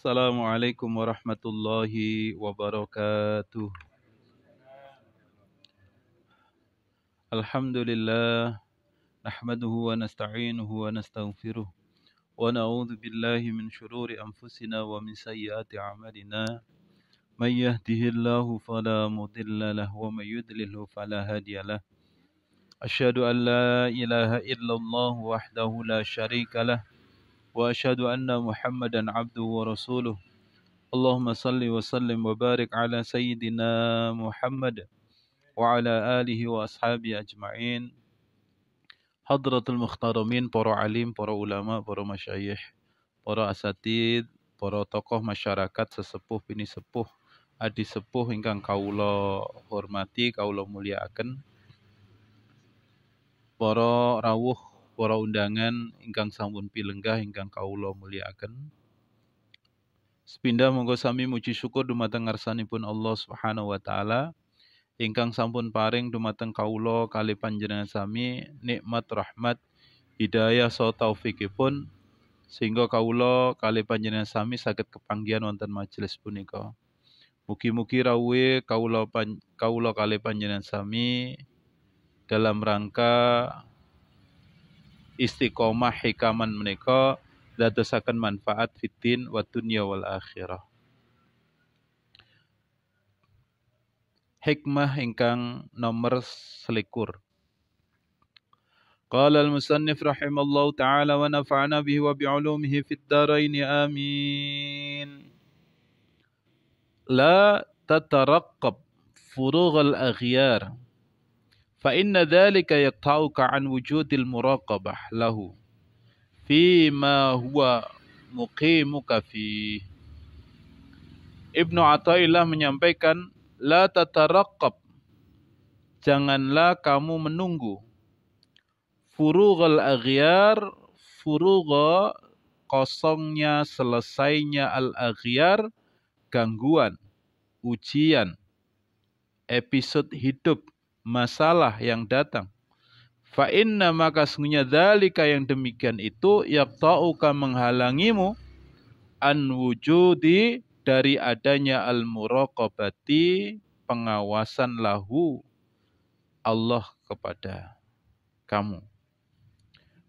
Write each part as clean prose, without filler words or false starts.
Assalamualaikum warahmatullahi wabarakatuh. Alhamdulillah, nahmaduhu wa nasta'inuhu wa nastaghfiruh. Wa na'udzu billahi min syururi anfusina wa min sayyiati a'malina. May yahdihillahu fala mudilla lahu wa may yudlilhu fala hadiyalah. Asyhadu an la ilaha illallah wahdahu la syarika lah wa asyhadu anna Muhammadan abduhu wa rasuluh. Allahumma salli wa sallim wa barik ala sayyidina Muhammad wa ala alihi wa ashabi ajma'in. Hadratul Mukhtaramin, para alim, para ulama, para masyayikh, para asatid, para tokoh masyarakat, sesepuh, bini sepuh, adi sepuh ingkang kawula hormati, kawula mulyakaken. Para rawuh, para undangan ingkang sampun pilenggah ingkang kawula mulyakaken. Sepindah monggo sami muji syukur dumateng ngarsanipun Allah Subhanahu wa taala ingkang sampun paring dumateng kawula kalih panjenengan sami nikmat rahmat hidayah saha taufikipun sehingga kawula kalih panjenengan sami saged kepanggihan wonten majelis punika. Mugi-mugi rawuhe kawula kalih panjenengan sami dalam rangka istiqomah hikaman menika dadosaken manfaat fiddin wa dunya wal akhirah. Hikmah ingkang nomor 21. Qala al-musannif rahimallahu ta'ala wa nafa'ana bihi wa bi'ulumihi fid dharain amin. La tataraqqab furugh al-aghyar fa inna dhalika yaqta'uka an wujudil muraqabah lahu fima huwa muqimuka fi. Ibnu Athaillah menyampaikan, la tataraqqab, janganlah kamu menunggu, furughal aghyar, furugha kosongnya, selesainya al-aghyar, gangguan, ujian, episode hidup, masalah yang datang. Fa inna, maka sesungguhnya dzalika, yang demikian itu, yaqta'uka, menghalangimu, an wujudi, dari adanya al-muraqabati, pengawasan lahu Allah kepada kamu.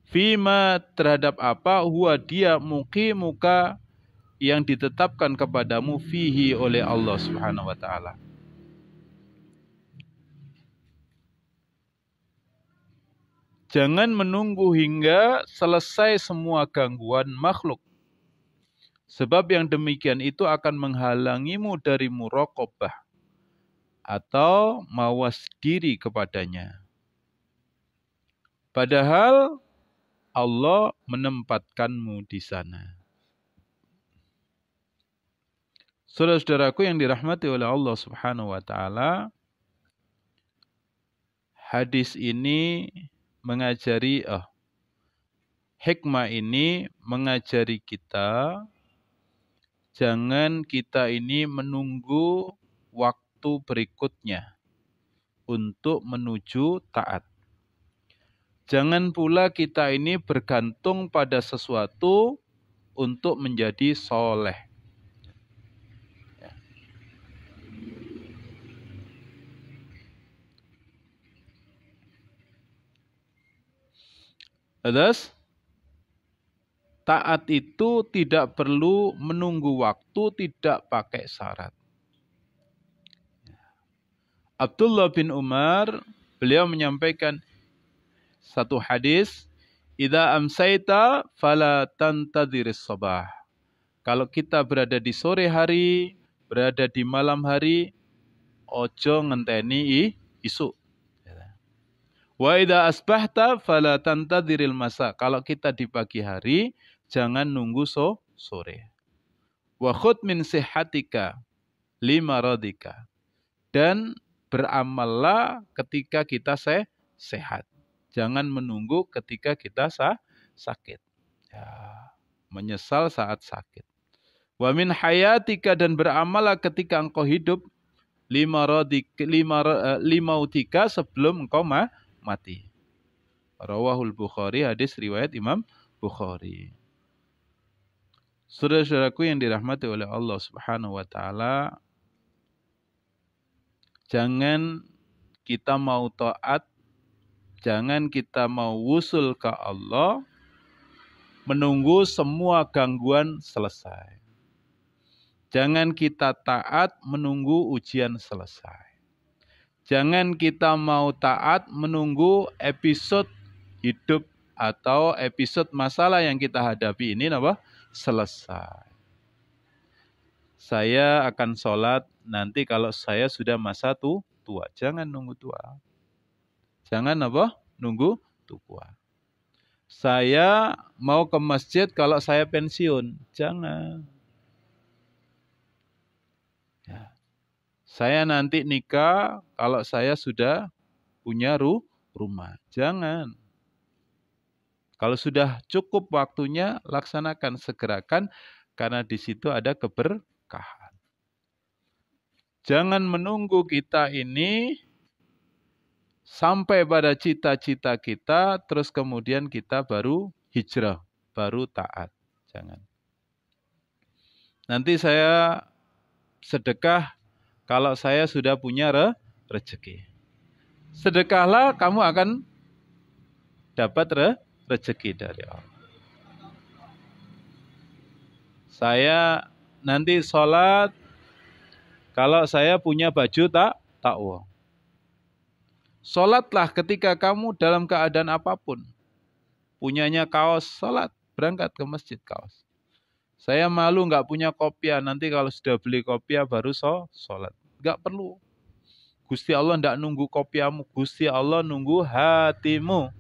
Fima, terhadap apa, huwa dia, muqimuka, yang ditetapkan kepadamu, fihi, oleh Allah Subhanahu wa taala. Jangan menunggu hingga selesai semua gangguan makhluk. Sebab yang demikian itu akan menghalangimu dari muraqabah atau mawas diri kepadanya. Padahal Allah menempatkanmu di sana. Saudara-saudaraku yang dirahmati oleh Allah Subhanahu wa taala, hadis ini mengajari hikmah ini mengajari kita jangan kita ini menunggu waktu berikutnya untuk menuju taat. Jangan pula kita ini bergantung pada sesuatu untuk menjadi soleh. Terus, taat itu tidak perlu menunggu waktu, tidak pakai syarat. Abdullah bin Umar, beliau menyampaikan satu hadis, idza amsayta fala tantadhiris sabah. Kalau kita berada di sore hari, berada di malam hari, ojo ngenteni isuk. Wa idza asbahta fala tantadhiril masa. Kalau kita di pagi hari, jangan nunggu sore. Wa khudh min sihhatika limaradika. Dan beramallah ketika kita sehat. Jangan menunggu ketika kita sakit. Ya, menyesal saat sakit. Wa min hayatika, dan beramallah ketika engkau hidup, limautika, sebelum engkau mati. Rawahul Bukhari, hadis riwayat Imam Bukhari. Saudara-saudaraku yang dirahmati oleh Allah Subhanahu wa taala, jangan kita mau taat, jangan kita mau wusul ke Allah menunggu semua gangguan selesai. Jangan kita taat menunggu ujian selesai. Jangan kita mau taat menunggu episode hidup atau episode masalah yang kita hadapi ini selesai. Saya akan sholat nanti kalau saya sudah masa tua. Jangan nunggu tua. Jangan nunggu tua. Saya mau ke masjid kalau saya pensiun. Jangan. Ya. Saya nanti nikah kalau saya sudah punya rumah. Jangan. Kalau sudah cukup waktunya, laksanakan, segerakan, karena di situ ada keberkahan. Jangan menunggu kita ini sampai pada cita-cita kita, terus kemudian kita baru hijrah, baru taat. Jangan. Nanti saya sedekah kalau saya sudah punya rezeki. Sedekahlah, kamu akan dapat rezeki dari Allah. Saya nanti sholat kalau saya punya baju takwa. Sholatlah ketika kamu dalam keadaan apapun. Punyanya kaos, sholat. Berangkat ke masjid kaos. Saya malu nggak punya kopiah. Nanti kalau sudah beli kopiah baru sholat. Nggak perlu. Gusti Allah nggak nunggu kopiahmu. Gusti Allah nunggu hatimu.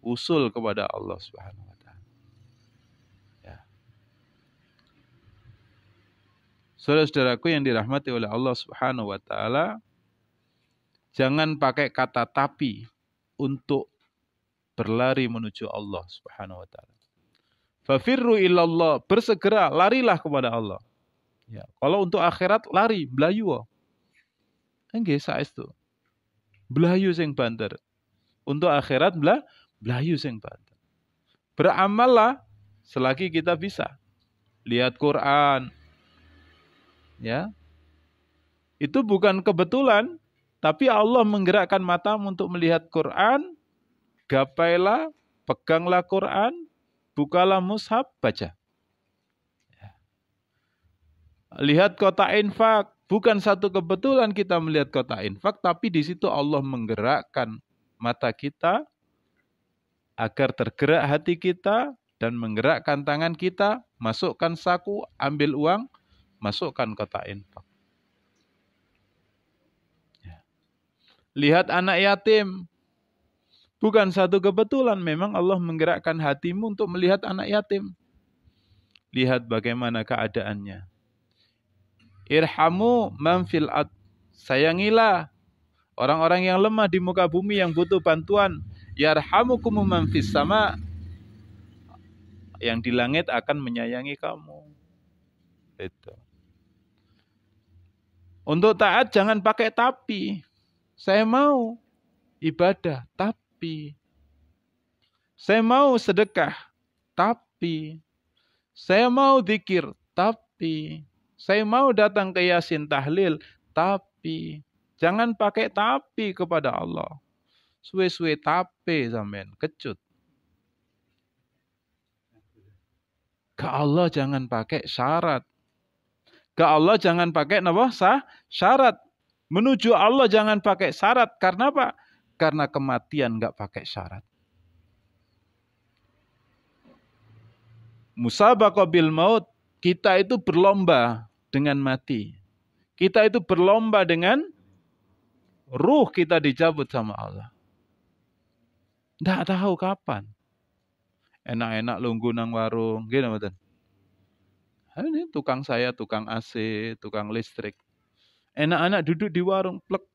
Usul kepada Allah Subhanahu wa taala. Ya. Saudara-saudaraku yang dirahmati oleh Allah Subhanahu wa taala, jangan pakai kata tapi untuk berlari menuju Allah Subhanahu wa taala. Fafirru ilallah, bersegera, larilah kepada Allah. Ya, kalau untuk akhirat lari, belayu. Nggih saestu. Belayu sing banter. Untuk akhirat belayu sing banter. Beramallah selagi kita bisa. Lihat Quran. Ya. Itu bukan kebetulan, tapi Allah menggerakkan matamu untuk melihat Quran. Gapailah, peganglah Quran, bukalah mushaf, baca. Ya. Lihat kotak infak, bukan satu kebetulan kita melihat kotak infak, tapi di situ Allah menggerakkan mata kita agar tergerak hati kita dan menggerakkan tangan kita, masukkan saku, ambil uang, masukkan kotak infak. Ya. Lihat anak yatim. Bukan satu kebetulan, memang Allah menggerakkan hatimu untuk melihat anak yatim. Lihat bagaimana keadaannya. Irhamu man fil ard. Sayangilah orang-orang yang lemah di muka bumi yang butuh bantuan. Yarhamukum man fis sama. Yang di langit akan menyayangi kamu. Itu. Untuk taat jangan pakai tapi. Saya mau ibadah, tapi. Saya mau sedekah, tapi. Saya mau zikir, tapi. Saya mau datang ke Yasin tahlil, tapi. Jangan pakai tapi kepada Allah. Suwe-suwe tapi sampean, kecut. Ke Allah jangan pakai syarat. Ke Allah jangan pakai syarat. Menuju Allah jangan pakai syarat. Karena apa? Karena kematian nggak pakai syarat. Musabaqah bil maut, kita itu berlomba dengan mati. Kita itu berlomba dengan ruh kita dicabut sama Allah. Nggak tahu kapan. Enak-enak lungguh nang warung, gini mboten. Ini tukang saya, tukang AC, tukang listrik. Enak-enak duduk di warung, plek.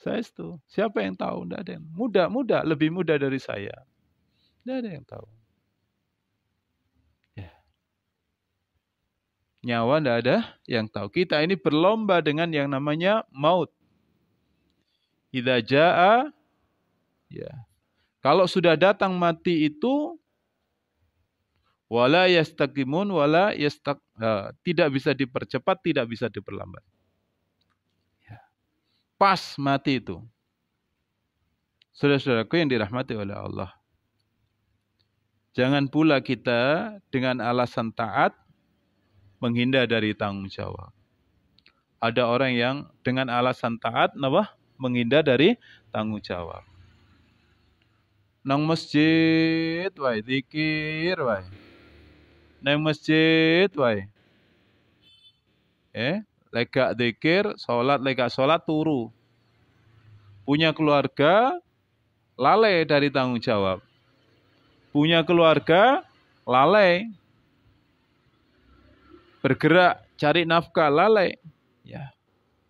Saya itu, siapa yang tahu? Tidak ada yang muda, lebih muda dari saya. Tidak ada yang tahu. Ya. Nyawa tidak ada yang tahu. Kita ini berlomba dengan yang namanya maut. Idza jaa, ya. Kalau sudah datang mati itu, Wala yastaqimun wala tidak bisa dipercepat, tidak bisa diperlambat. Ya. Pas mati itu. Saudara-saudaraku yang dirahmati oleh Allah. Jangan pula kita dengan alasan taat menghindar dari tanggung jawab. Ada orang yang dengan alasan taat menghindar dari tanggung jawab. Nang masjid wae zikir wae. Nang masjid wae. Lega zikir, salat lega salat turu. Punya keluarga lalai dari tanggung jawab. Punya keluarga lalai. Bergerak cari nafkah lalai. Ya.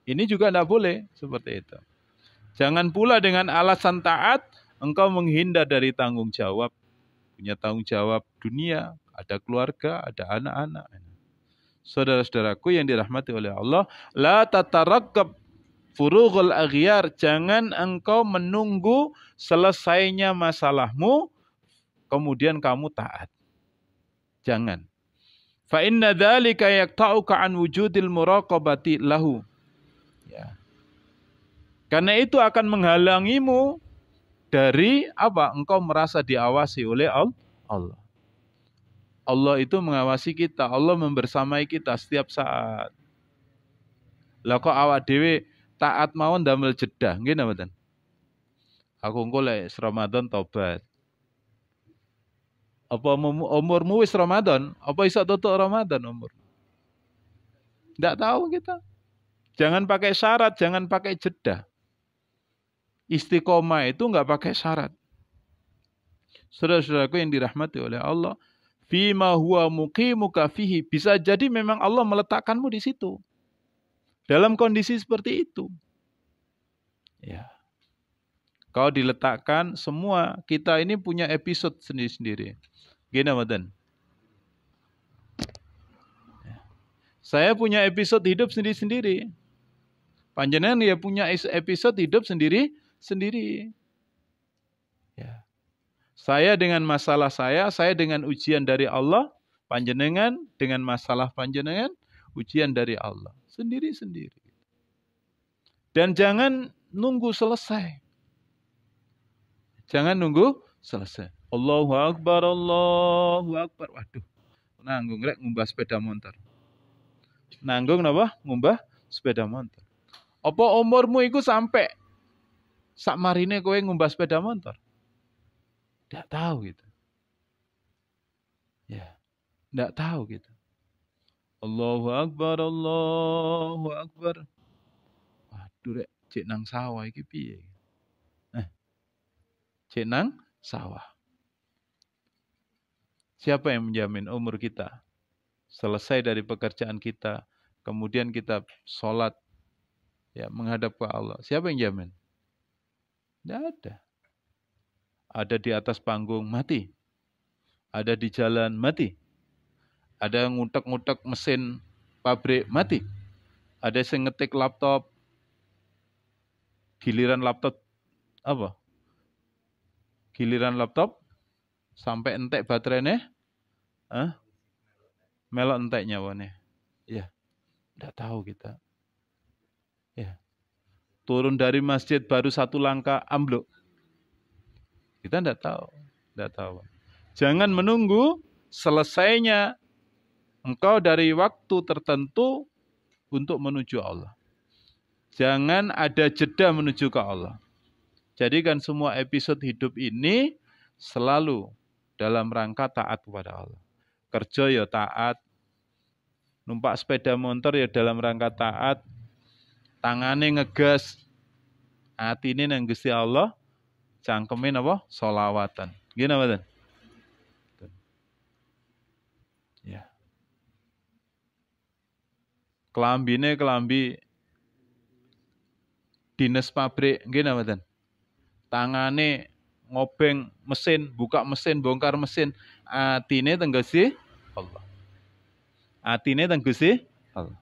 Ini juga tidak boleh seperti itu. Jangan pula dengan alasan taat engkau menghindar dari tanggung jawab. Punya tanggung jawab dunia, ada keluarga, ada anak-anak. Saudara-saudaraku yang dirahmati oleh Allah, la tatarakkab furughul aghyar, jangan engkau menunggu selesainya masalahmu kemudian kamu taat. Jangan. Fa inna dzalika yaqta'uka an wujudil muraqabati lahu. Ya. Karena itu akan menghalangimu dari apa? Engkau merasa diawasi oleh Allah. Allah itu mengawasi kita, Allah membersamai kita setiap saat. Lah kok awak dhewe taat mawon ndamel jedah, nggih napa mboten? Aku engko lek Ramadan tobat. Apa umurmu wis Ramadan? Apa iso tutuk Ramadan umur? Tidak tahu kita. Jangan pakai syarat, jangan pakai jedah. Istiqomah itu enggak pakai syarat. Saudara-saudaraku yang dirahmati oleh Allah, fima huwa muqimuka fihi, bisa jadi memang Allah meletakkanmu di situ. Dalam kondisi seperti itu. Ya. Kau diletakkan semua, kita ini punya episode sendiri-sendiri. Gini Madan. Saya punya episode hidup sendiri-sendiri. Panjenengan ya punya episode hidup sendiri-sendiri. Ya. Saya dengan masalah saya dengan ujian dari Allah, panjenengan dengan masalah panjenengan, ujian dari Allah. Sendiri-sendiri. Dan jangan nunggu selesai. Jangan nunggu selesai. Allahu Akbar, Allahu Akbar. Waduh, nanggung rek ngumbah sepeda motor. Nanggung napa? Ngumbah sepeda motor. Apa umurmu iku sampai sak marine kowe ngumbah sepeda motor? Tidak tahu gitu. Ya, tidak tahu gitu. Allahu Akbar, Allahu Akbar. Waduh rek, cek nang sawah iki piye? Cek nang sawah. Siapa yang menjamin umur kita selesai dari pekerjaan kita, kemudian kita sholat, ya menghadap ke Allah? Siapa yang jamin? Tidak ada. Ada di atas panggung, mati. Ada di jalan, mati. Ada yang ngutek-ngutek mesin pabrik, mati. Ada yang ngetik laptop, giliran laptop apa? Giliran laptop sampai entek baterainya, melok entek nyawane. Ya, tidak tahu kita. Ya, turun dari masjid baru satu langkah ambluk. Kita tidak tahu. Jangan menunggu selesainya engkau dari waktu tertentu untuk menuju Allah. Jangan ada jeda menuju ke Allah. Jadikan semua episode hidup ini selalu dalam rangka taat kepada Allah. Kerja ya taat, numpak sepeda motor ya dalam rangka taat, tangane ngegas, atine nang Gusti Allah, cangkeme napa? Sholawatan. Nggih napa, Ten? Ya. Kelambine kelambi dinas pabrik, nggih napa, Ten? Tangane ngobeng mesin, buka mesin, bongkar mesin, atine teng Gusti Allah. Atine teng Gusti Allah.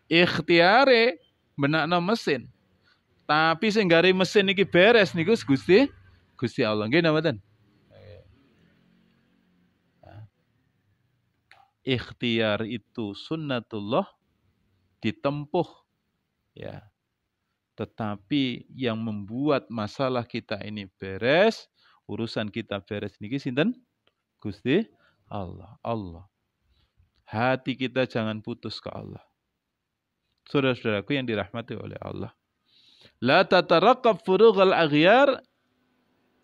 Ikhtiare benakno mesin. Tapi sing gari mesin iki beres niku Gusti Allah. Nggih napa ten? ikhtiar itu sunnatullah ditempuh, ya. Tetapi yang membuat masalah kita ini beres, urusan kita beres niki sinten? Gusti Allah. Allah. Hati kita jangan putus ke Allah. Saudara-saudaraku yang dirahmati oleh Allah. La tataraqab furughal aghyar.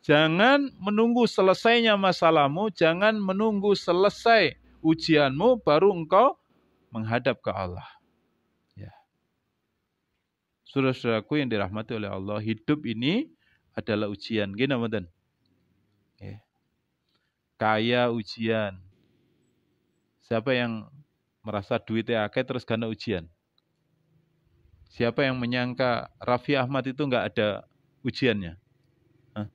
Jangan menunggu selesainya masalahmu, jangan menunggu selesai ujianmu baru engkau menghadap ke Allah. Ya. Saudara-saudaraku yang dirahmati oleh Allah, hidup ini adalah ujian. Gini, Mboten? Ya. Kaya ujian. Siapa yang merasa duitnya akeh terus karena ujian? Siapa yang menyangka Raffi Ahmad itu enggak ada ujiannya? Hah?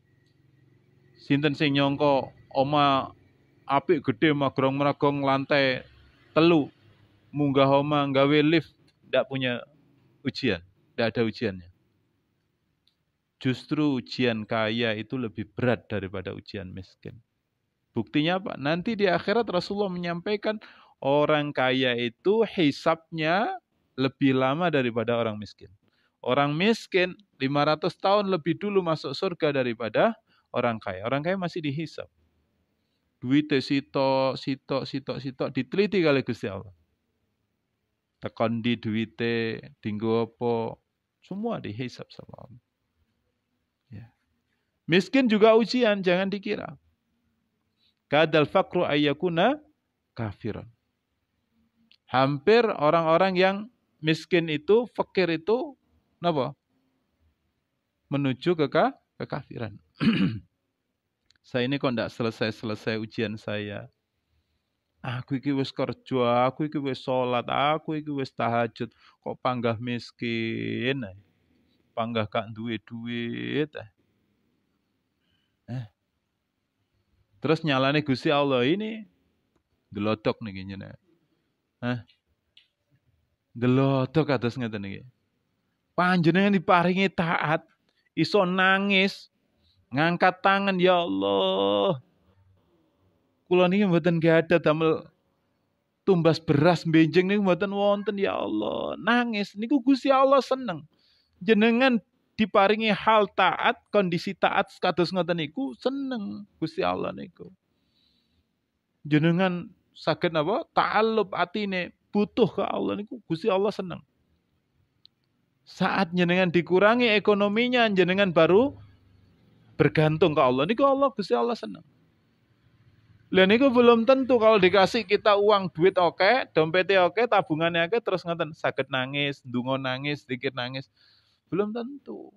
Sinten sing nyongko oma apik gede magrong-meragong lantai telu munggah oma nggawe lift ndak punya ujian, ndak ada ujiannya. Justru ujian kaya itu lebih berat daripada ujian miskin. Buktinya apa? Nanti di akhirat Rasulullah menyampaikan orang kaya itu hisabnya lebih lama daripada orang miskin. Orang miskin 500 tahun lebih dulu masuk surga daripada orang kaya. Orang kaya masih dihisab. Duitnya sitok, diteliti kali Gusti Allah. Tekan di duitnya, tinggal apa, semua dihisab sama Allah. Ya. Miskin juga ujian, jangan dikira. Kadal fakru ayyakuna kafiran. Hampir orang-orang yang miskin itu, fakir itu, kenapa? Menuju ke kekafiran. Saya ini kok tidak selesai-selesai ujian saya. Aku iki wis kerja, aku iki wis salat, aku iki wis tahajud, kok panggah miskin. Panggah gak duwe duit. Terus nyalane Gusti Allah ini gelodok niki jenenge. Gelodok kados ngeten niki. Panjenengan diparingi taat, iso nangis, ngangkat tangan, ya Allah. Kula niki mboten gadah damel tumbas beras benjing niku mboten wonten, ya Allah. Nangis niku Gusti Allah seneng. Jenengan diparingi hal taat, kondisi taat kados ngoten niku seneng Gusti Allah niku. Jenengan saged napa? Ta'allub atine butuh ke Allah niku Gusti Allah seneng. Saat jenengan dikurangi ekonominya, jenengan baru bergantung ke Allah. Niku Allah Gusti Allah seneng. Lah niku belum tentu kalau dikasih kita uang duit oke, dompetnya oke, tabungannya oke, terus ngoten saged nangis, ndonga nangis, sedikit nangis. Belum tentu.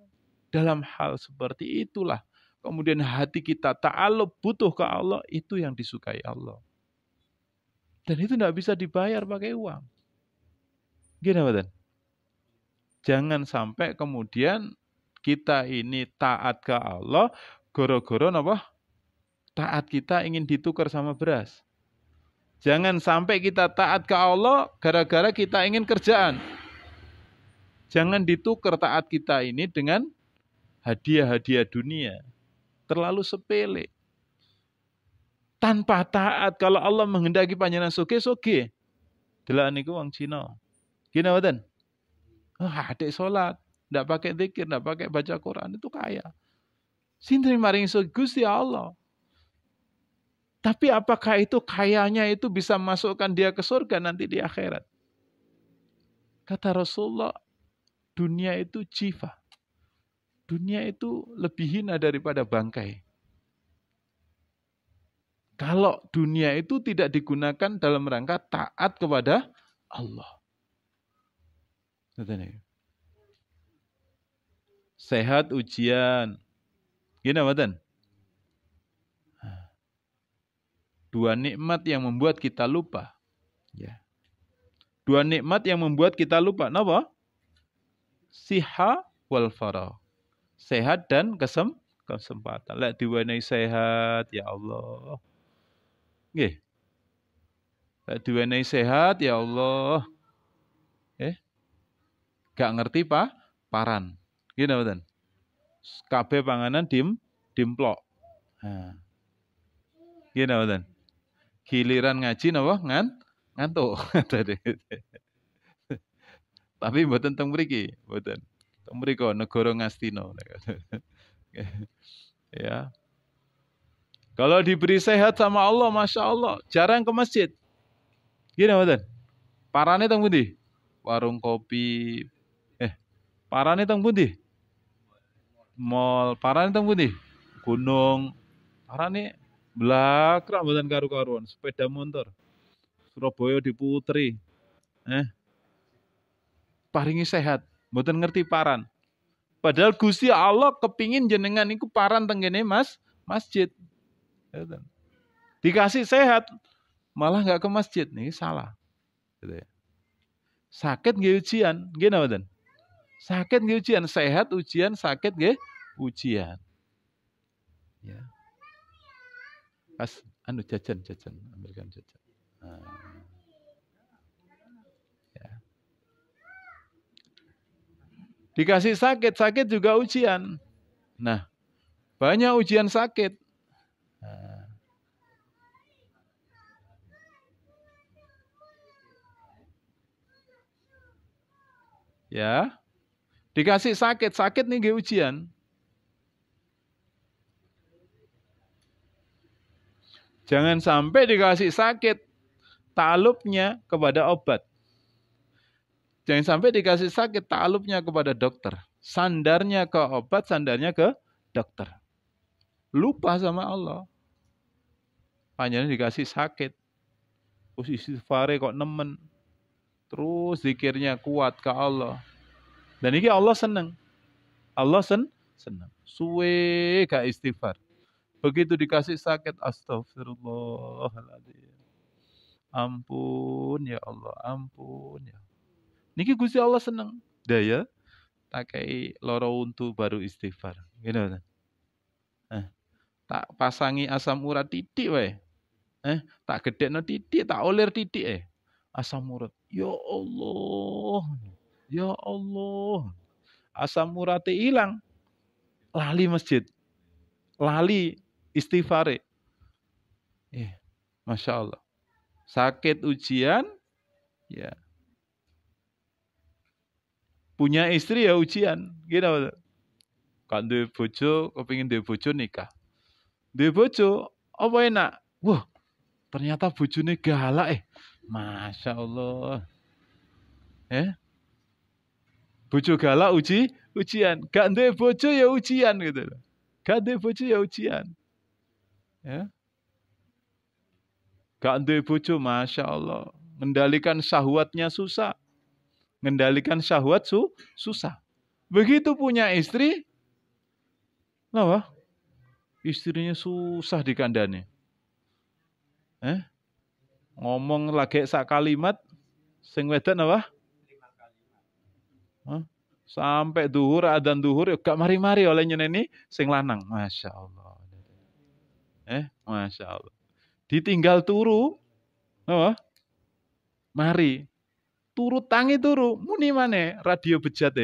Dalam hal seperti itulah kemudian hati kita ta'alluq butuh ke Allah, itu yang disukai Allah. Dan itu tidak bisa dibayar pakai uang. Gini, Badan. Jangan sampai kemudian kita ini taat ke Allah, goro-goro napa? Taat kita ingin ditukar sama beras. Jangan sampai kita taat ke Allah gara-gara kita ingin kerjaan. Jangan ditukar taat kita ini dengan hadiah-hadiah dunia. Terlalu sepele. Tanpa taat, kalau Allah menghendaki panjenengan sugih. Delok niku wong Cina. Gini mboten? Adik salat, ndak pakai zikir, ndak pakai baca Quran, itu kaya. Sinten maring Gusti Allah. Tapi apakah itu kayanya itu bisa masukkan dia ke surga nanti di akhirat? Kata Rasulullah, dunia itu jifa. Dunia itu lebih hina daripada bangkai. Kalau dunia itu tidak digunakan dalam rangka taat kepada Allah. Sehat ujian. Gini mboten? Dua nikmat yang membuat kita lupa. Ya. Dua nikmat yang membuat kita lupa. Napa? Siha wal farah. Sehat dan kesempatan. Lek diwenehi sehat, ya Allah. Nggih. Lek diwenehi sehat, ya Allah. Gak ngerti paran. Gini mboten? Kabeh panganan dimplok. Nah. Gini mboten? Giliran ngaji napa Ngantuk. Tapi mboten teng mriki, mboten. Teng mriko negara Ngastina. Ya. Kalau diberi sehat sama Allah, Masya Allah, jarang ke masjid. Gini mboten. Parane teng pundi? Warung kopi. Eh, parane teng pundi? Mall. Parane teng pundi? Gunung. Parane blakrak mboten karu-karuan, sepeda motor. Surabaya diputeri. Eh, paringi sehat, mboten ngerti paran. Padahal Gusti Allah kepingin jenengan iku paran tenggene masjid. Dikasih sehat, malah nggak ke masjid. Nih salah. Gitu ya. Sakit nggih ujian, nggih mboten? Sakit nggih ujian, sehat ujian, sakit nggih ujian. Ya. Pas jajan, ambilkan jajan. Nah, ya. Dikasih sakit juga ujian. Nah, banyak ujian sakit. Nah. Ya, dikasih sakit nih nggih ujian. Jangan sampai dikasih sakit, ta'alupnya kepada obat. Jangan sampai dikasih sakit, ta'alupnya kepada dokter. Sandarnya ke obat, sandarnya ke dokter. Lupa sama Allah. Panjangnya dikasih sakit. Terus istighfar kok nemen. Terus zikirnya kuat ke Allah. Dan ini Allah senang. Allah senang. Suwe gak istighfar. Begitu dikasih sakit, astagfirullahaladzim. Ampun ya Allah, ampun ya. Niki Gusti Allah seneng. Daya takai loro untu baru istighfar. Gitu. Tak pasangi asam urat titik wae. Tak gedekno titik, tak oler titik asam urat. Ya Allah. Ya Allah. Asam uratnya hilang. Lali masjid. Lali istighfare. Masya Allah. Sakit ujian, ya. Punya istri ya ujian. Gitu. Kan duwe bojo, kepengin duwe bojo nikah. Duwe bojo, apa enak? Wah, ternyata bojone galak Masya Allah. Bojo galak ujian. Gak duwe bojo ya ujian gitu. Gak duwe bojo ya ujian. Ya. Gak duwe bojo, Masya Allah. Mengendalikan syahwatnya susah. Mengendalikan syahwat susah. Begitu punya istri, apa? Istrinya susah dikandani. Ngomong lagi sak kalimat, sing wedok apa? Sampai duhur, adzan duhur, gak mari-mari oleh nyeneni sing lanang. Masya Allah. Masya Allah. Ditinggal turu, apa? Mari. Turu tangi turu, muni mana radio bejat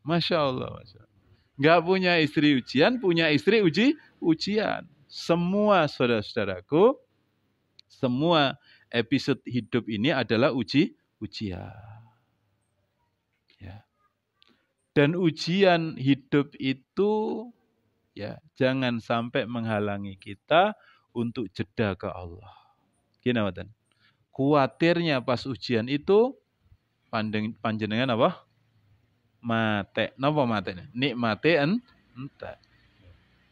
Masya Allah. Masya Allah. Gak punya istri ujian, punya istri ujian. Semua saudara-saudaraku, semua episode hidup ini adalah ujian. Ya. Dan ujian hidup itu ya jangan sampai menghalangi kita untuk jeda ke Allah. Gini mboten. Kuatirnya pas ujian itu panjenengan apa? Mate. Napa mate? Nikmate entek.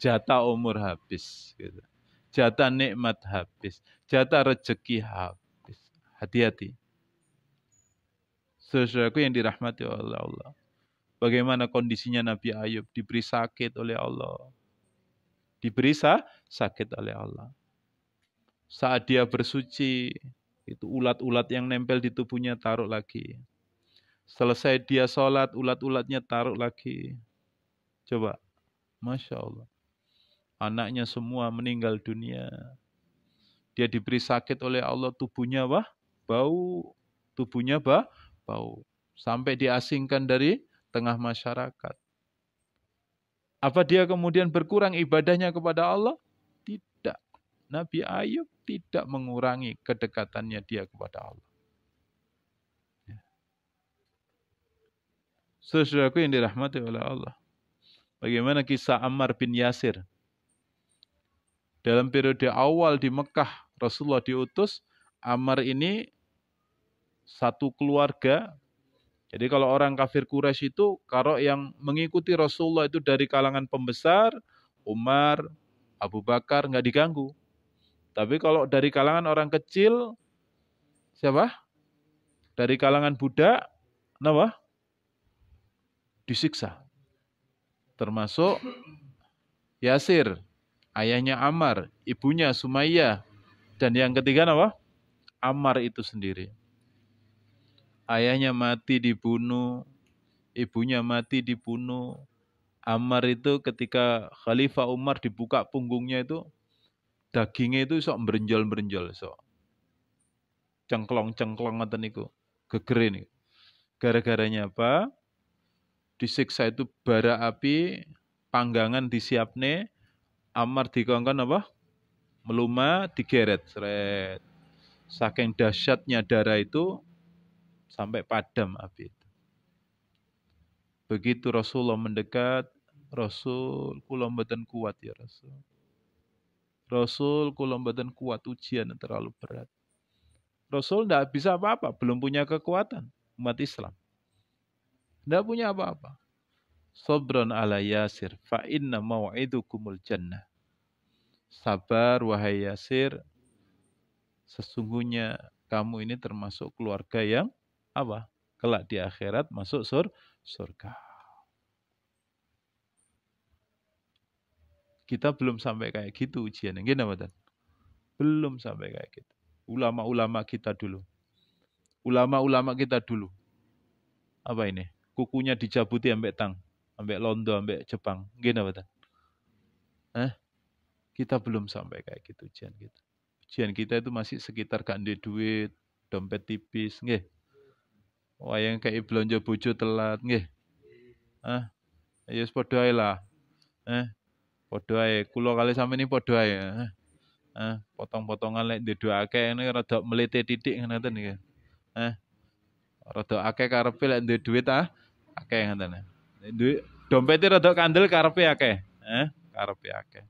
Jatah umur habis gitu. Jatah nikmat habis. Jatah rezeki habis. Hati-hati. Saudaraku yang dirahmati oleh Allah. Bagaimana kondisinya Nabi Ayub diberi sakit oleh Allah. Diberi sakit oleh Allah. Saat dia bersuci, itu ulat-ulat yang nempel di tubuhnya taruh lagi. Selesai dia sholat, ulat-ulatnya taruh lagi. Coba, Masya Allah. Anaknya semua meninggal dunia. Dia diberi sakit oleh Allah, tubuhnya bau. Tubuhnya bau. Sampai diasingkan dari tengah masyarakat. Apa dia kemudian berkurang ibadahnya kepada Allah? Tidak. Nabi Ayub tidak mengurangi kedekatannya dia kepada Allah. Saudaraku yang dirahmati oleh Allah. Bagaimana kisah Ammar bin Yasir? Dalam periode awal di Mekah, Rasulullah diutus, Ammar ini satu keluarga. Jadi kalau orang kafir Quraisy itu, kalau yang mengikuti Rasulullah itu dari kalangan pembesar, Umar, Abu Bakar, nggak diganggu. Tapi kalau dari kalangan orang kecil, siapa? Dari kalangan budak, kenapa? Disiksa. Termasuk Yasir, ayahnya Ammar, ibunya Sumayyah, dan yang ketiga apa? Ammar itu sendiri. Ayahnya mati dibunuh, ibunya mati dibunuh. Ammar itu ketika Khalifah Umar dibuka punggungnya itu, dagingnya itu sok berenjol-berenjol, sok cengklong-cengklong ngoten niku, geger ini. Gara-garanya apa? Disiksa itu bara api, panggangan disiapne, Ammar dikongkon apa? Meluma, digeret, seret. Saking dahsyatnya darah itu sampai padam api itu. Begitu Rasulullah mendekat, Rasul kula mboten kuat ya Rasul. Rasul kula mboten kuat, ujian terlalu berat. Rasul tidak bisa apa-apa, belum punya kekuatan umat Islam. Tidak punya apa-apa. Sabran ala Yasir, fa inna mau'idukumul jannah. Sabar wahai Yasir, sesungguhnya kamu ini termasuk keluarga yang apa? Kelak di akhirat masuk surga. Kita belum sampai kayak gitu ujian. Gimana, belum sampai kayak gitu. Ulama-ulama kita dulu. Ulama-ulama kita dulu. Apa ini? Kukunya dicabuti ambek tang, ambek londo, ambek Jepang. Gimana, kita belum sampai kayak gitu ujian kita. Ujian kita itu masih sekitar gak ndek duit, dompet tipis, nggih. Wayang kayak belanja bojo telat, nggih. Ya wis padha ae lah. Padha ae, kula kali sampeyan padha ae. Potong-potongan lek ndek duit akeh ngene rada melete titik ngoten iki. Rada akeh karepe lek ndek duit akeh ngoten. Duit dompete rada kandel karepe akeh. Karepe akeh.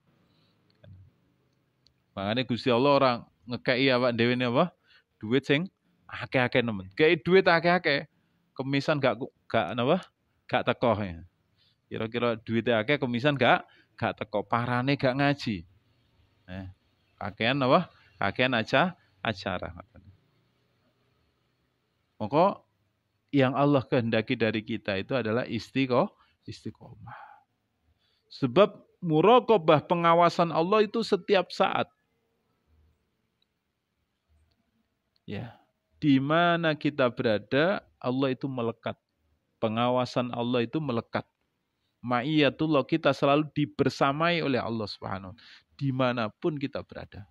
Makanya Gusti Allah orang ngekei awak dhewe ne apa? Duit sing akeh-akeh nemen. Kei duit akeh-akeh, kemisan gak napa? Gak teko. Kira-kira duit akeh kemisan gak teko. Parane gak ngaji. Kakean apa? Kakean acara. Maka yang Allah kehendaki dari kita itu adalah istiqomah. Sebab muraqabah pengawasan Allah itu setiap saat. Ya, di mana kita berada, Allah itu melekat. Pengawasan Allah itu melekat. Ma'iyatullah, kita selalu dibersamai oleh Allah Subhanahu. Dimanapun kita berada.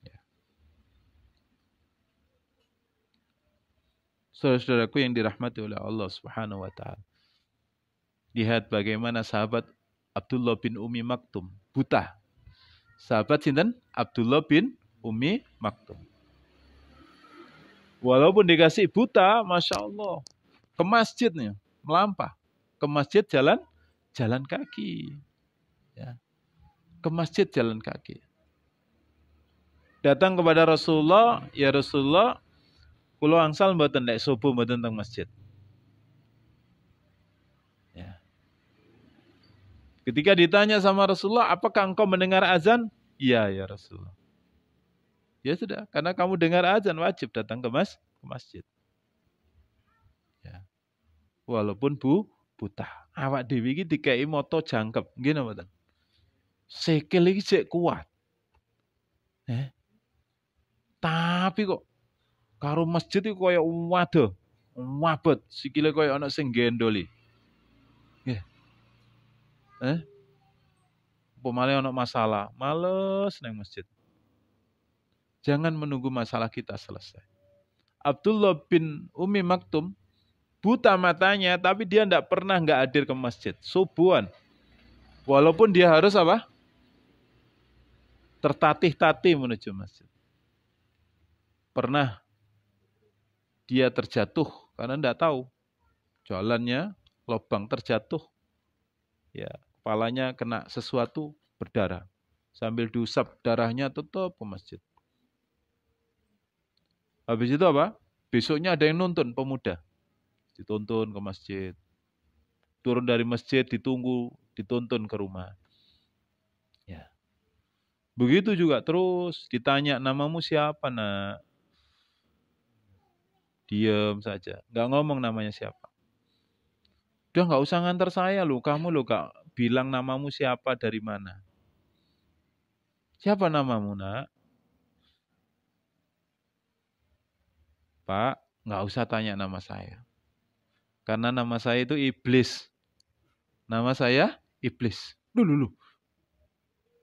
Ya. Saudara-saudaraku yang dirahmati oleh Allah Subhanahu wa Ta'ala. Lihat bagaimana sahabat Abdullah bin Umi Maktum, buta. Sahabat sinten? Abdullah bin Umi Maktum. Walaupun dikasih buta, Masya Allah. Ke masjidnya, melampah. Ke masjid jalan kaki. Ya. Ke masjid jalan kaki. Datang kepada Rasulullah, ya Rasulullah, kula angsal mboten nek subuh mboten teng masjid. Ya. Ketika ditanya sama Rasulullah, apakah engkau mendengar azan? Iya ya Rasulullah. Ya sudah, karena kamu dengar azan wajib datang ke masjid. Ya. Walaupun buta. Awak dhewe iki dikai moto jangkep, nggih napa mboten? Sikil iki sik kuat. Tapi kok karo masjid iku kaya waduh, wabet, sikile kaya ana sing gendoli. Nggih. Pemale ana masalah, males nang masjid. Jangan menunggu masalah kita selesai. Abdullah bin Umi Maktum buta matanya, tapi dia tidak pernah nggak hadir ke masjid. Subuhan. Walaupun dia harus apa? tertatih-tatih menuju masjid. Pernah dia terjatuh karena tidak tahu jalannya lubang, terjatuh. Ya, kepalanya kena sesuatu, berdarah. Sambil diusap darahnya tetap ke masjid. Habis itu apa? Besoknya ada yang nuntun pemuda. Dituntun ke masjid. Turun dari masjid, ditunggu, dituntun ke rumah. Ya. Begitu juga terus ditanya, namamu siapa, nak? Diam saja, nggak ngomong namanya siapa. Udah nggak usah ngantar saya loh, kamu loh kak bilang namamu siapa, dari mana? Siapa namamu, nak? Pak, nggak usah tanya nama saya. Karena nama saya itu Iblis. Nama saya Iblis. Loh.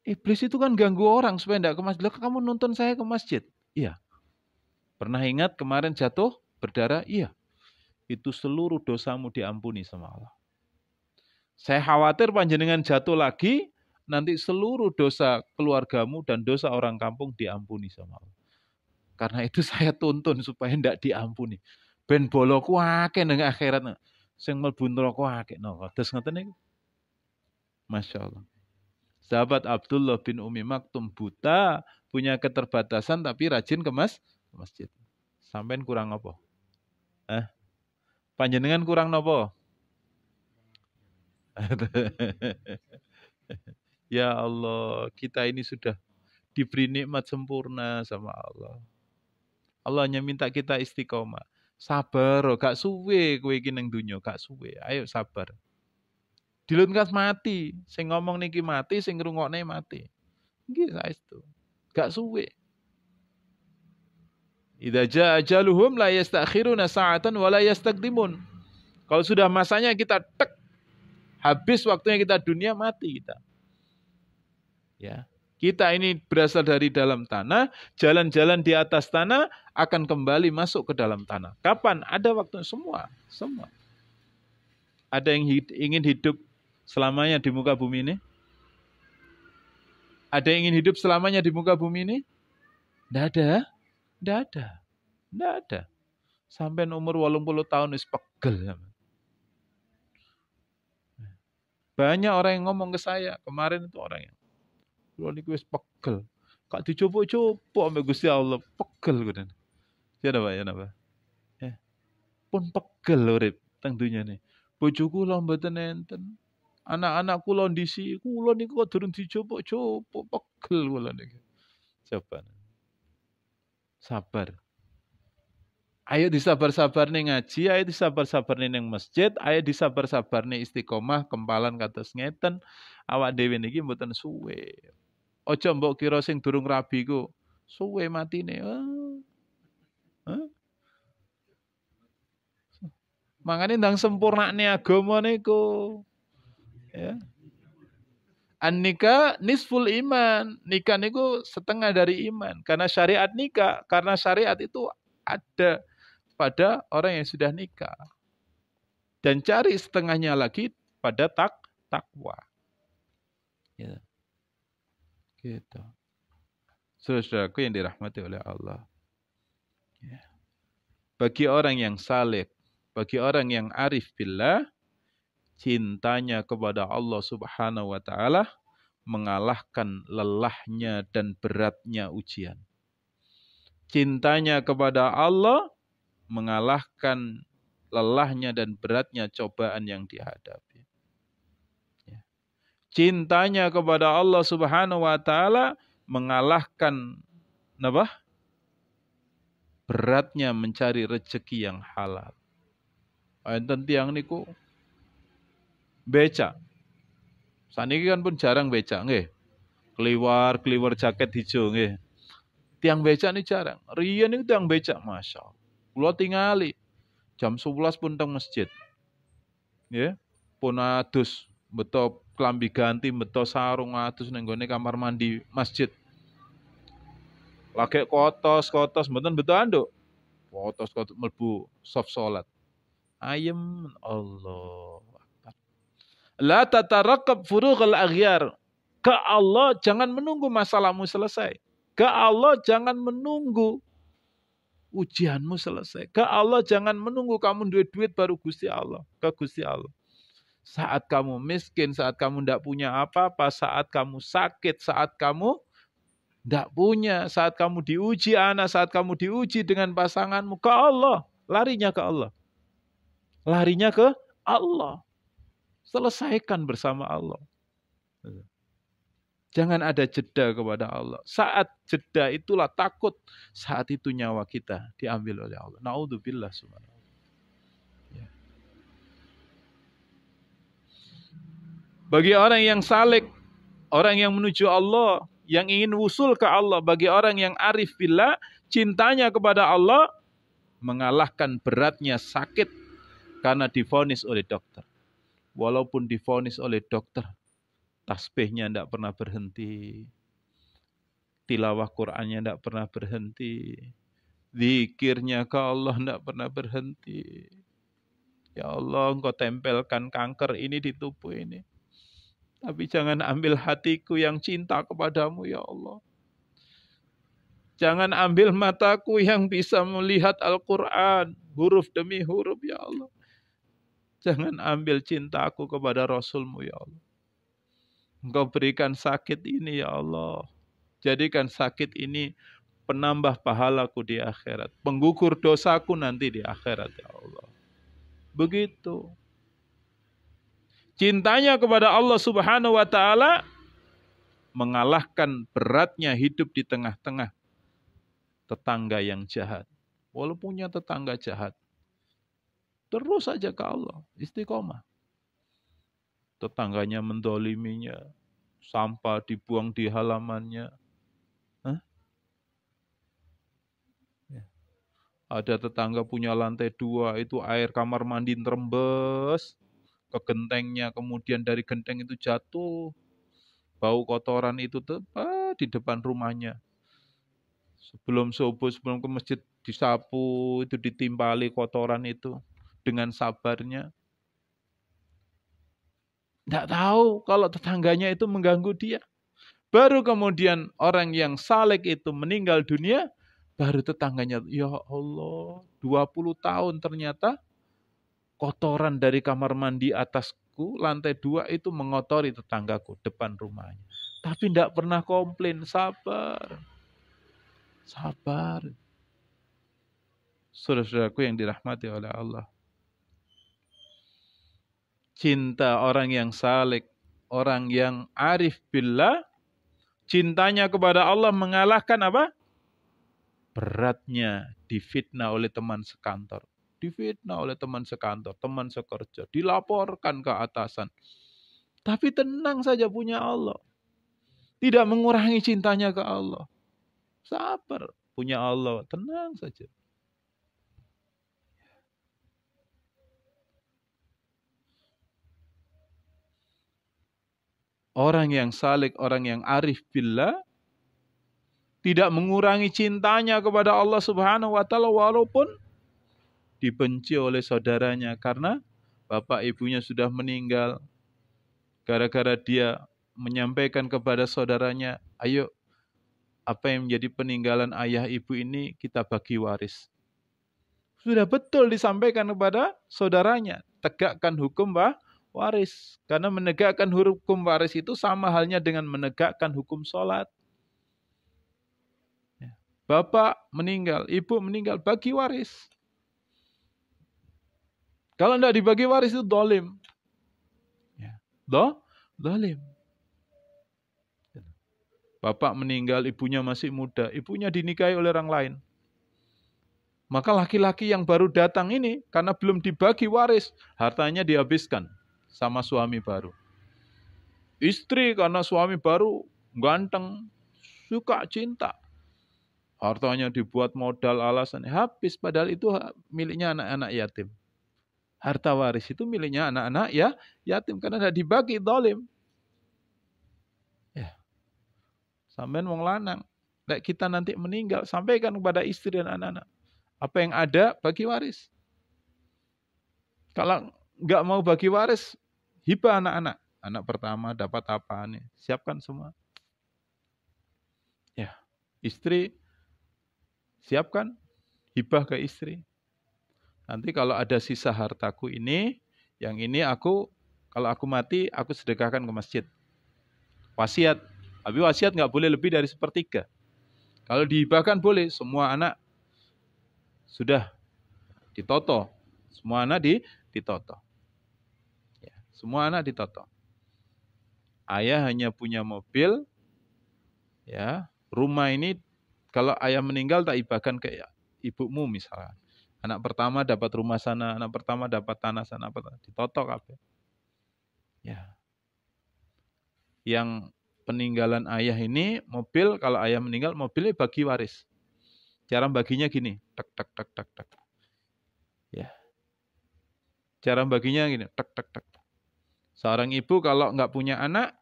Iblis itu kan ganggu orang supaya tidak ke masjid. Loh, kamu nuntun saya ke masjid? Iya. Pernah ingat kemarin jatuh, berdarah? Iya. Itu seluruh dosamu diampuni sama Allah. Saya khawatir panjenengan jatuh lagi, nanti seluruh dosa keluargamu dan dosa orang kampung diampuni sama Allah. Karena itu saya tuntun supaya tidak diampuni. Ben boloku akeh nang akhirat. Sing mlebu neraka akeh. Kados ngoten niku. Masya Allah. Sahabat Abdullah bin Umi Maktum buta, punya keterbatasan tapi rajin ke masjid. Sampean kurang apa? Panjenengan kurang apa? Ya Allah, kita ini sudah diberi nikmat sempurna sama Allah. Allah hanya minta kita istiqomah. Sabar, gak suwe kowe iki ning donya, gak suwe. Ayo sabar. Dilunkas mati, sing ngomong niki mati, sing ngrungokne mati. Nggih saestu. Gak suwe. Idza jaa ajaluhum la yastakhiruna sa'atan wa la yastaqdimun. Kalau sudah masanya kita tek, habis waktunya kita dunia, mati kita. Ya. Kita ini berasal dari dalam tanah, jalan-jalan di atas tanah akan kembali masuk ke dalam tanah. Kapan? Ada waktu, semua. Ada yang ingin hidup selamanya di muka bumi ini? Ada yang ingin hidup selamanya di muka bumi ini? Tidak ada. Sampai umur 80 tahun wis pegel. Banyak orang yang ngomong ke saya, kemarin itu orang yang kulo niku wis pegel. Kak dicoba-coba ambek Gusti Allah, pegel kuwi. Ya napa? Ya. Pun pegel urip teng dunyane. Bojo kula mboten enten. Anak-anak kula ndisi, kula niku kok durung dicoba-coba, pegel kula niku. Coba. Sabar. Ayo disabar-sabar nih ngaji, ayo disabar-sabar nih neng masjid, ayo disabar-sabar nih istiqomah, kempalan kados ngeten, awak dhewe niki mboten suwe. Ojo mbok kira sing durung rabi ku suwe matine. Makane ndang sempurnane agama niku. Ya. An-nikah nisful iman. Nikah niku setengah dari iman. Karena syariat nikah, karena syariat itu ada pada orang yang sudah nikah. Dan cari setengahnya lagi pada takwa. Ya. Gitu. Saudaraku yang dirahmati oleh Allah. Ya. Bagi orang yang saleh, bagi orang yang arif billah, cintanya kepada Allah Subhanahu wa taala mengalahkan lelahnya dan beratnya ujian. Cintanya kepada Allah mengalahkan lelahnya dan beratnya cobaan yang dihadapi. Cintanya kepada Allah Subhanahu wa taala mengalahkan apa? Beratnya mencari rezeki yang halal. Enten tiyang niku beca. Saniki kan pun jarang beca nggih. Kliwar jaket hijau nggih. Tiang beca ini jarang. Riyen niku tiang beca, Masya Allah. Kula tingali jam 11 pun teng masjid. Nggih. Pun adus beto klambi ganti, beto sarung adus ning gone kamar mandi masjid. Lagi kotos mboten beto anduk. Kotos mlebu soft salat. Ayem Allah. La tatarakab furughal aghyar. Ke Allah jangan menunggu masalahmu selesai. Ke Allah jangan menunggu ujianmu selesai. Ke Allah jangan menunggu kamu duit baru Gusti Allah. Ke Gusti Allah. Saat kamu miskin, saat kamu tidak punya apa-apa, saat kamu sakit, saat kamu tidak punya, saat kamu diuji anak, saat kamu diuji dengan pasanganmu, ke Allah. Larinya ke Allah. Larinya ke Allah. Selesaikan bersama Allah. Jangan ada jeda kepada Allah. Saat jeda itulah takut. Saat itu nyawa kita diambil oleh Allah. Na'udzubillah subhanallah. Ya. Bagi orang yang salik, orang yang menuju Allah, yang ingin wusul ke Allah, bagi orang yang arif billah, cintanya kepada Allah, mengalahkan beratnya sakit karena divonis oleh dokter. Walaupun divonis oleh dokter, tasbihnya tidak pernah berhenti. Tilawah Qur'annya tidak pernah berhenti. Zikirnya ke Allah tidak pernah berhenti. Ya Allah, Engkau tempelkan kanker ini di tubuh ini. Tapi jangan ambil hatiku yang cinta kepadamu, ya Allah. Jangan ambil mataku yang bisa melihat Al-Quran. Huruf demi huruf, ya Allah. Jangan ambil cintaku kepada Rasulmu, ya Allah. Engkau berikan sakit ini, ya Allah. Jadikan sakit ini penambah pahalaku di akhirat. Penggugur dosaku nanti di akhirat, ya Allah. Begitu. Cintanya kepada Allah Subhanahu wa Ta'ala mengalahkan beratnya hidup di tengah-tengah tetangga yang jahat. Walaupun punya tetangga jahat, terus saja ke Allah, istiqomah. Tetangganya mendoliminya, sampah dibuang di halamannya. Ada tetangga punya lantai 2, itu air kamar mandi terembes ke gentengnya, kemudian dari genteng itu jatuh. Bau kotoran itu tepat di depan rumahnya. Sebelum subuh, sebelum ke masjid disapu, itu ditimpali kotoran itu dengan sabarnya. Tidak tahu kalau tetangganya itu mengganggu dia. Baru kemudian orang yang saleh itu meninggal dunia, baru tetangganya, ya Allah, 20 tahun ternyata kotoran dari kamar mandi atasku, lantai 2 itu mengotori tetanggaku depan rumahnya. Tapi tidak pernah komplain, sabar. Sabar. Saudara-saudaraku yang dirahmati oleh Allah. Cinta orang yang saleh, orang yang arif billah, cintanya kepada Allah mengalahkan apa? Beratnya difitnah oleh teman sekantor. Difitnah oleh teman sekantor, teman sekerja. Dilaporkan ke atasan. Tapi tenang saja punya Allah. Tidak mengurangi cintanya ke Allah. Sabar punya Allah, tenang saja. Orang yang saleh, orang yang arif billah, tidak mengurangi cintanya kepada Allah Subhanahu wa Ta'ala walaupun dibenci oleh saudaranya karena bapak ibunya sudah meninggal. Gara-gara dia menyampaikan kepada saudaranya, ayo apa yang menjadi peninggalan ayah ibu ini kita bagi waris. Sudah betul disampaikan kepada saudaranya, tegakkan hukum waris. Karena menegakkan hukum waris itu sama halnya dengan menegakkan hukum sholat. Bapak meninggal, ibu meninggal, bagi waris. Kalau tidak dibagi waris itu dolim. Dolim. Bapak meninggal, ibunya masih muda, ibunya dinikahi oleh orang lain. Maka laki-laki yang baru datang ini, karena belum dibagi waris, hartanya dihabiskan sama suami baru. Istri karena suami baru ganteng, suka cinta. Hartanya dibuat modal alasan habis, padahal itu miliknya anak-anak yatim. Harta waris itu miliknya anak-anak yatim karena tidak dibagi, zalim. Ya. Sampean wong lanang, nek kita nanti meninggal, sampaikan kepada istri dan anak-anak. Apa yang ada bagi waris. Kalau enggak mau bagi waris, hibah anak-anak. anak pertama dapat apa nih? Siapkan semua. Ya, istri siapkan hibah ke istri. Nanti kalau ada sisa hartaku ini, yang ini kalau aku mati, aku sedekahkan ke masjid. Wasiat. Tapi wasiat nggak boleh lebih dari 1/3. Kalau dihibahkan boleh, semua anak sudah ditoto. Semua anak ditoto. Ya, semua anak ditoto. Ayah hanya punya mobil, ya, rumah ini kalau ayah meninggal tak hibahkan ke ibumu misalnya. Anak pertama dapat rumah sana, anak pertama dapat tanah sana, ditoto kabeh. Ya. Yang peninggalan ayah ini mobil, kalau ayah meninggal mobilnya bagi waris. Cara baginya gini, tak tak tak tak tak. Ya. Cara baginya gini, tak tak tak. Seorang ibu kalau nggak punya anak,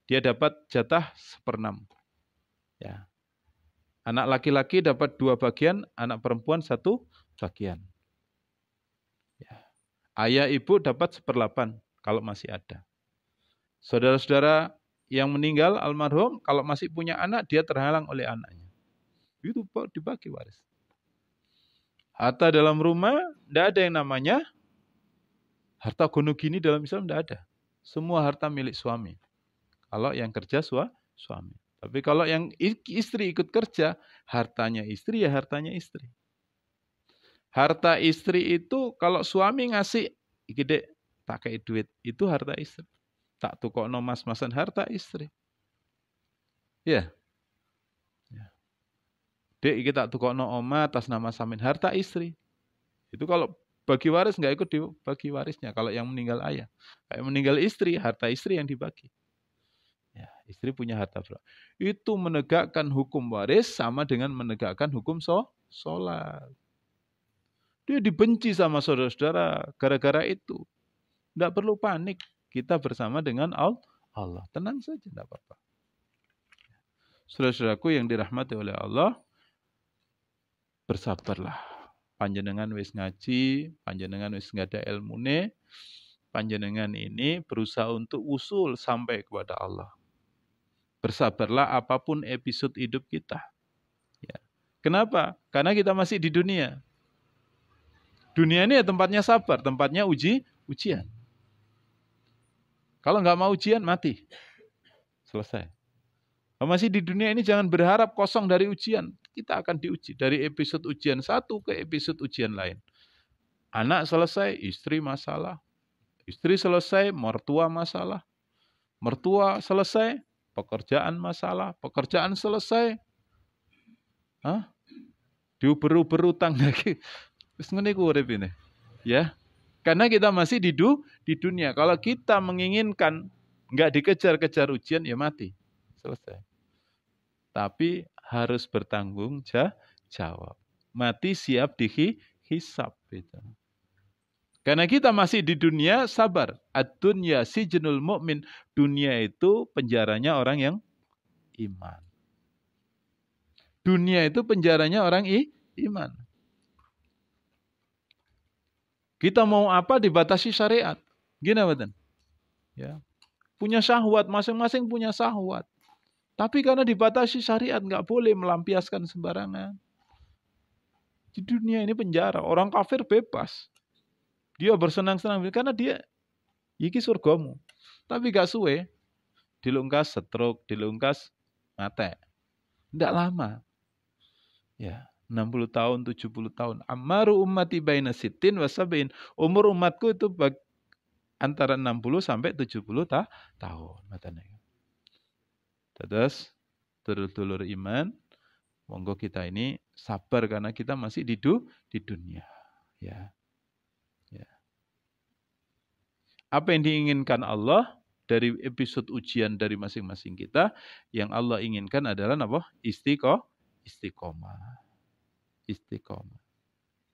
dia dapat jatah 1/6. Ya. Anak laki-laki dapat 2 bagian, anak perempuan 1 bagian. Ya. Ayah ibu dapat 1/8 kalau masih ada. Saudara-saudara yang meninggal almarhum, kalau masih punya anak, dia terhalang oleh anaknya. Itu dibagi waris. Harta dalam rumah, tidak ada yang namanya harta gono gini dalam Islam, tidak ada. Semua harta milik suami. Kalau yang kerja suami. Tapi kalau yang istri ikut kerja, hartanya istri ya hartanya istri. Harta istri itu kalau suami ngasih, gede tak kayak duit, itu harta istri. Tak tukokno mas-masan harta istri. Ya. Dek iki tak tukokno oma atas nama samin, harta istri. Itu kalau bagi waris nggak ikut dibagi warisnya kalau yang meninggal ayah. Kayak meninggal istri, harta istri yang dibagi. Ya, istri punya harta berapa. Itu menegakkan hukum waris sama dengan menegakkan hukum sholat. Dia dibenci sama saudara-saudara gara-gara itu. Tidak perlu panik. Kita bersama dengan Allah. Tenang saja, tidak apa-apa. Saudara-saudaraku yang dirahmati oleh Allah, bersabarlah. Panjenengan wis ngaji, panjenengan wis nggak ada ilmune, panjenengan ini berusaha untuk usul sampai kepada Allah. Bersabarlah apapun episode hidup kita. Ya. Kenapa? Karena kita masih di dunia. Dunia ini ya tempatnya sabar, tempatnya ujian. Kalau nggak mau ujian, mati. Selesai. Kalau masih di dunia ini jangan berharap kosong dari ujian. Kita akan diuji. Dari episode ujian satu ke episode ujian lain. Anak selesai, istri masalah. Istri selesai, mertua masalah. Mertua selesai, pekerjaan masalah. Pekerjaan selesai, diuber-uber utang lagi. Terus ngene ku urip ini. Ya. Karena kita masih di dunia. Kalau kita menginginkan nggak dikejar-kejar ujian, ya mati. Selesai. Tapi harus bertanggung jawab. Mati siap dihisab. Gitu. Karena kita masih di dunia, sabar. Ad-dunya sijnul mu'min. Dunia itu penjaranya orang yang iman. Dunia itu penjaranya orang iman. Kita mau apa dibatasi syariat. Gini betul. Ya. Punya syahwat, masing-masing punya syahwat. Tapi karena dibatasi syariat, nggak boleh melampiaskan sembarangan. Di dunia ini penjara, orang kafir bebas. Dia bersenang-senang karena dia iki surgamu. Tapi gak suwe, dilungkas stroke, dilungkas mate. Tidak lama. Ya, 60 tahun, 70 tahun. Ammaru ummati baina sittin wa sab'in. Umur umatku itu antara 60 sampai 70 tahun. Terus, dulur-dulur iman, monggo kita ini sabar karena kita masih di dunia. Ya. Ya. Apa yang diinginkan Allah dari episode ujian dari masing-masing kita, yang Allah inginkan adalah apa? Istiqomah. Istiqomah.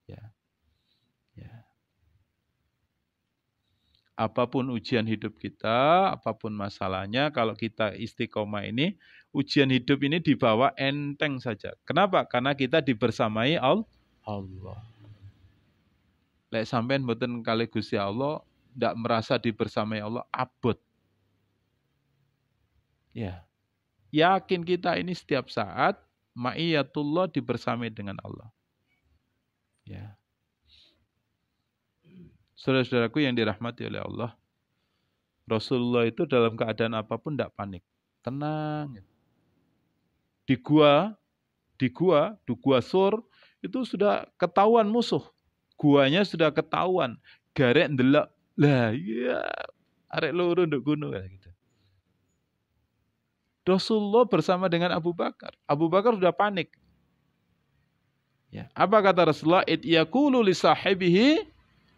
Ya. Ya. Apapun ujian hidup kita, apapun masalahnya, kalau kita istiqomah ini, ujian hidup ini dibawa enteng saja. Kenapa? Karena kita dibersamai Allah. Lek sampean mboten kali Gusti Allah, ndak merasa dibersamai Allah, abot. Ya, yakin kita ini setiap saat ma'iyatullah dibersamai dengan Allah. Ya. Saudara-saudaraku yang dirahmati oleh Allah, Rasulullah itu dalam keadaan apapun tidak panik. Tenang. Di gua Sur, itu sudah ketahuan musuh. Guanya sudah ketahuan. Garek ndelok. Lah iya, arek loro nduk gunung gitu. Rasulullah bersama dengan Abu Bakar. Abu Bakar sudah panik. Ya. Apa kata Rasulullah? It yaqulu li sahibihi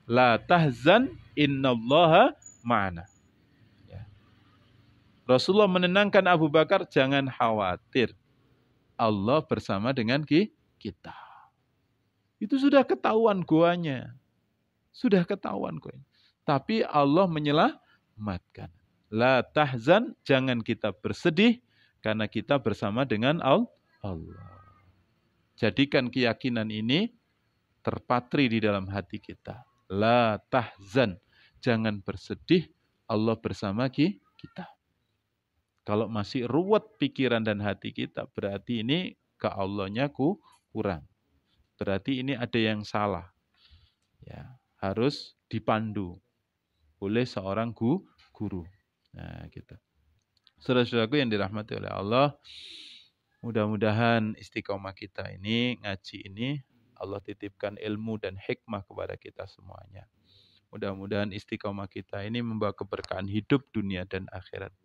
la tahzan innallaha ma'ana. Ya. Rasulullah menenangkan Abu Bakar, jangan khawatir. Allah bersama dengan kita. Itu sudah ketahuan goanya. Sudah ketahuan goanya. Tapi Allah menyelamatkan. La tahzan, jangan kita bersedih karena kita bersama dengan Allah. Jadikan keyakinan ini terpatri di dalam hati kita. La tahzan, jangan bersedih, Allah bersama kita. Kalau masih ruwet pikiran dan hati kita, berarti ini ke Allahnya kurang. Berarti ini ada yang salah. Ya, harus dipandu oleh seorang guru. Nah, gitu. Saudara-saudaraku yang dirahmati oleh Allah, mudah-mudahan istiqomah kita ini, ngaji ini, Allah titipkan ilmu dan hikmah kepada kita semuanya. Mudah-mudahan istiqomah kita ini membawa keberkahan hidup, dunia, dan akhirat.